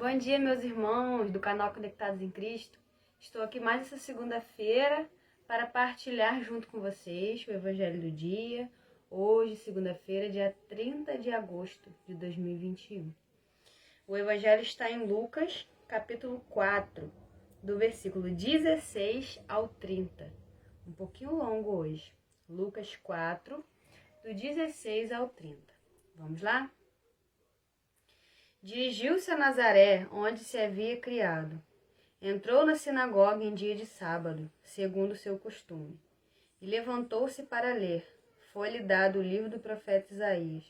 Bom dia, meus irmãos do canal Conectados em Cristo. Estou aqui mais essa segunda-feira para partilhar junto com vocês o Evangelho do dia. Hoje, segunda-feira, dia 30 de agosto de 2021. O Evangelho está em Lucas, capítulo 4, do versículo 16 ao 30. Um pouquinho longo hoje. Lucas 4, do 16 ao 30. Vamos lá? Dirigiu-se a Nazaré, onde se havia criado. Entrou na sinagoga em dia de sábado, segundo seu costume, e levantou-se para ler. Foi-lhe dado o livro do profeta Isaías.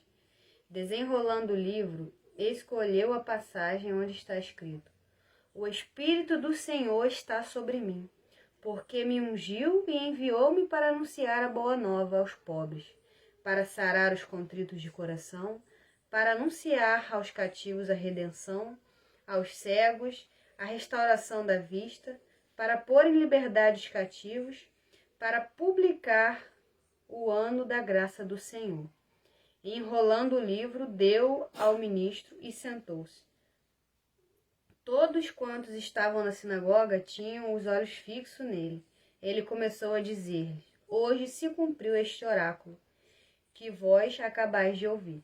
Desenrolando o livro, escolheu a passagem onde está escrito: O Espírito do Senhor está sobre mim, porque me ungiu e enviou-me para anunciar a boa nova aos pobres, para sarar os contritos de coração, para anunciar aos cativos a redenção, aos cegos a restauração da vista, para pôr em liberdade os cativos, para publicar o ano da graça do Senhor. E, enrolando o livro, deu ao ministro e sentou-se. Todos quantos estavam na sinagoga tinham os olhos fixos nele. Ele começou a dizer-lhes: Hoje se cumpriu este oráculo, que vós acabais de ouvir.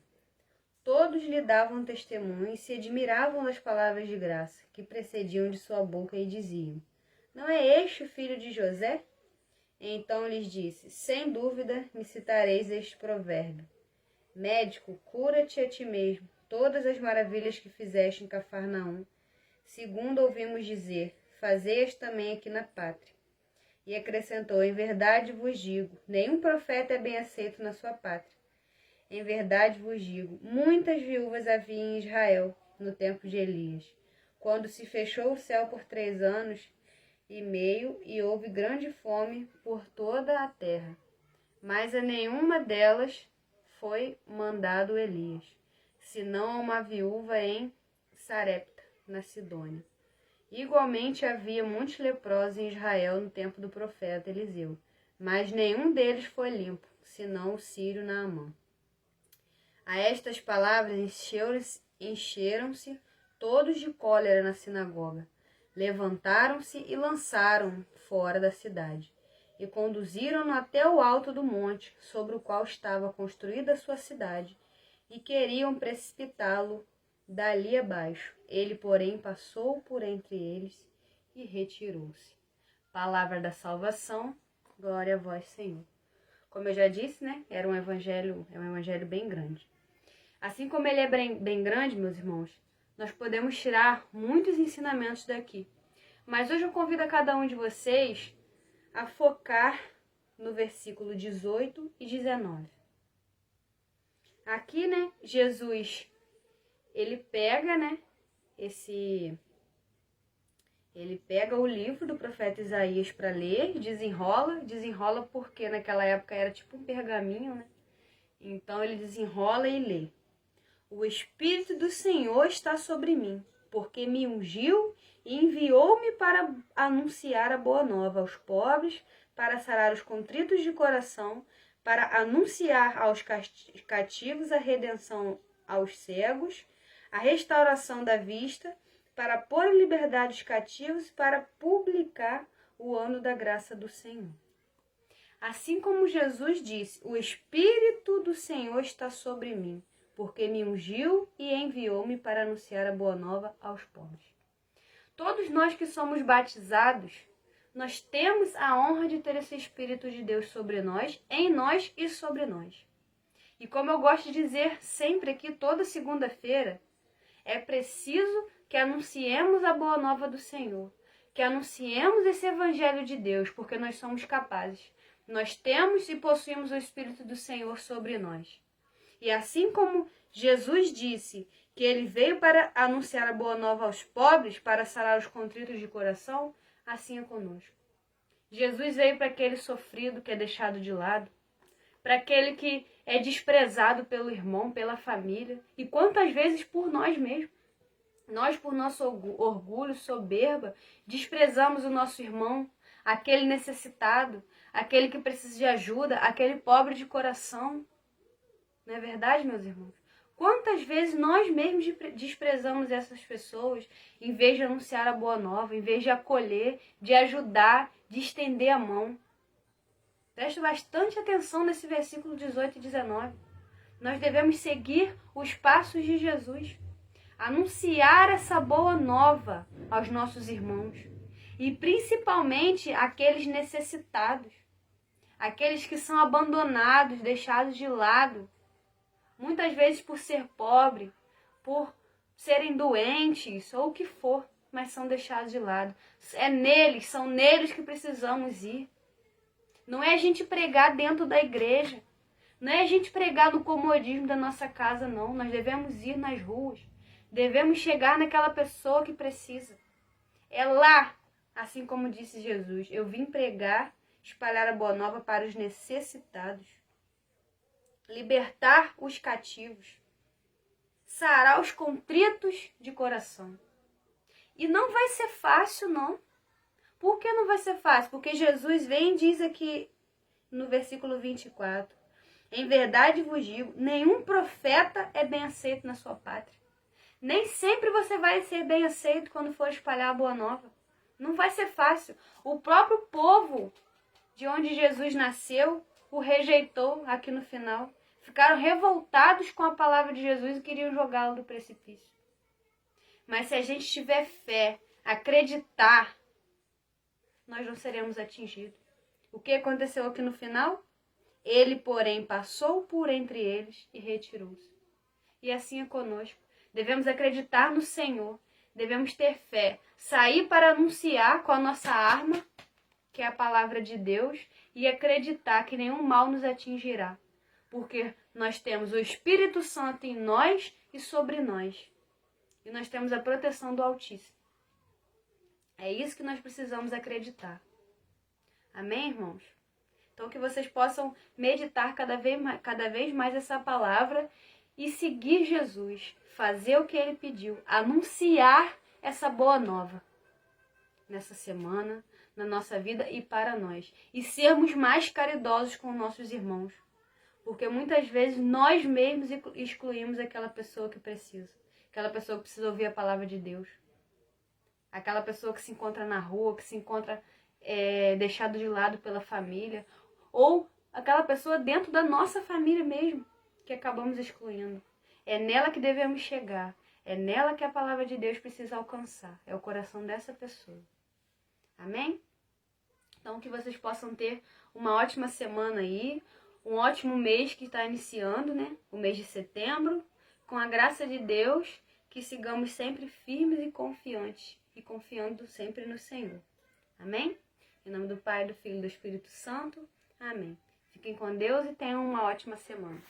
Todos lhe davam testemunho e se admiravam das palavras de graça que procediam de sua boca e diziam: Não é este o filho de José? Então lhes disse: Sem dúvida me citareis este provérbio: Médico, cura-te a ti mesmo. Todas as maravilhas que fizeste em Cafarnaum, segundo ouvimos dizer, fazei-as também aqui na pátria. E acrescentou: Em verdade vos digo, nenhum profeta é bem aceito na sua pátria. Em verdade vos digo, muitas viúvas havia em Israel no tempo de Elias, quando se fechou o céu por 3 anos e meio e houve grande fome por toda a terra. Mas a nenhuma delas foi mandado Elias, senão a uma viúva em Sarepta, na Sidônia. Igualmente havia muitos leprosos em Israel no tempo do profeta Eliseu, mas nenhum deles foi limpo, senão o sírio Naamã. A estas palavras encheram-se todos de cólera na sinagoga. Levantaram-se e lançaram fora da cidade, e conduziram-no até o alto do monte, sobre o qual estava construída a sua cidade, e queriam precipitá-lo dali abaixo. Ele, porém, passou por entre eles e retirou-se. Palavra da salvação, glória a vós, Senhor. Como eu já disse, é um evangelho bem grande. Assim como ele é bem grande, meus irmãos, nós podemos tirar muitos ensinamentos daqui. Mas hoje eu convido a cada um de vocês a focar no versículo 18 e 19. Aqui, Jesus, ele pega, ele pega o livro do profeta Isaías para ler, desenrola porque naquela época era tipo um pergaminho, Então ele desenrola e lê. O Espírito do Senhor está sobre mim, porque me ungiu e enviou-me para anunciar a boa nova aos pobres, para sarar os contritos de coração, para anunciar aos cativos a redenção aos cegos, a restauração da vista, para pôr em liberdade os cativos, para publicar o ano da graça do Senhor. Assim como Jesus disse, o Espírito do Senhor está sobre mim, porque me ungiu e enviou-me para anunciar a boa nova aos pobres. Todos nós que somos batizados, nós temos a honra de ter esse Espírito de Deus sobre nós, em nós e sobre nós. E como eu gosto de dizer sempre aqui, toda segunda-feira, é preciso que anunciemos a boa nova do Senhor, que anunciemos esse Evangelho de Deus, porque nós somos capazes. Nós temos e possuímos o Espírito do Senhor sobre nós. E assim como Jesus disse que ele veio para anunciar a boa nova aos pobres, para sarar os contritos de coração, assim é conosco. Jesus veio para aquele sofrido que é deixado de lado, para aquele que é desprezado pelo irmão, pela família, e quantas vezes por nós mesmos. Nós, por nosso orgulho, soberba, desprezamos o nosso irmão, aquele necessitado, aquele que precisa de ajuda, aquele pobre de coração. Não é verdade, meus irmãos? Quantas vezes nós mesmos desprezamos essas pessoas, em vez de anunciar a boa nova, em vez de acolher, de ajudar, de estender a mão? Preste bastante atenção nesse versículo 18 e 19. Nós devemos seguir os passos de Jesus, anunciar essa boa nova aos nossos irmãos, e principalmente aqueles necessitados, aqueles que são abandonados, deixados de lado, muitas vezes por ser pobre, por serem doentes ou o que for, mas são deixados de lado. São neles que precisamos ir. Não é a gente pregar dentro da igreja, não é a gente pregar no comodismo da nossa casa, não. Nós devemos ir nas ruas, devemos chegar naquela pessoa que precisa. É lá, assim como disse Jesus, eu vim pregar, espalhar a boa nova para os necessitados, libertar os cativos, sarar os contritos de coração. E não vai ser fácil, não. Por que não vai ser fácil? Porque Jesus vem e diz aqui no versículo 24, em verdade vos digo, nenhum profeta é bem aceito na sua pátria. Nem sempre você vai ser bem aceito quando for espalhar a boa nova. Não vai ser fácil. O próprio povo de onde Jesus nasceu o rejeitou aqui no final. Ficaram revoltados com a palavra de Jesus e queriam jogá-lo do precipício. Mas se a gente tiver fé, acreditar, nós não seremos atingidos. O que aconteceu aqui no final? Ele, porém, passou por entre eles e retirou-se. E assim é conosco. Devemos acreditar no Senhor. Devemos ter fé. Sair para anunciar com a nossa arma, que é a palavra de Deus, e acreditar que nenhum mal nos atingirá. Porque nós temos o Espírito Santo em nós e sobre nós. E nós temos a proteção do Altíssimo. É isso que nós precisamos acreditar. Amém, irmãos? Então que vocês possam meditar cada vez mais essa palavra e seguir Jesus. Fazer o que Ele pediu. Anunciar essa boa nova. Nessa semana, na nossa vida e para nós. E sermos mais caridosos com nossos irmãos. Porque muitas vezes nós mesmos excluímos aquela pessoa que precisa. Aquela pessoa que precisa ouvir a palavra de Deus. Aquela pessoa que se encontra na rua, que se encontra deixado de lado pela família. Ou aquela pessoa dentro da nossa família mesmo, que acabamos excluindo. É nela que devemos chegar. É nela que a palavra de Deus precisa alcançar. É o coração dessa pessoa. Amém? Então que vocês possam ter uma ótima semana aí. Um ótimo mês que está iniciando, né? O mês de setembro. Com a graça de Deus, que sigamos sempre firmes e confiantes. E confiando sempre no Senhor. Amém? Em nome do Pai, do Filho e do Espírito Santo. Amém. Fiquem com Deus e tenham uma ótima semana.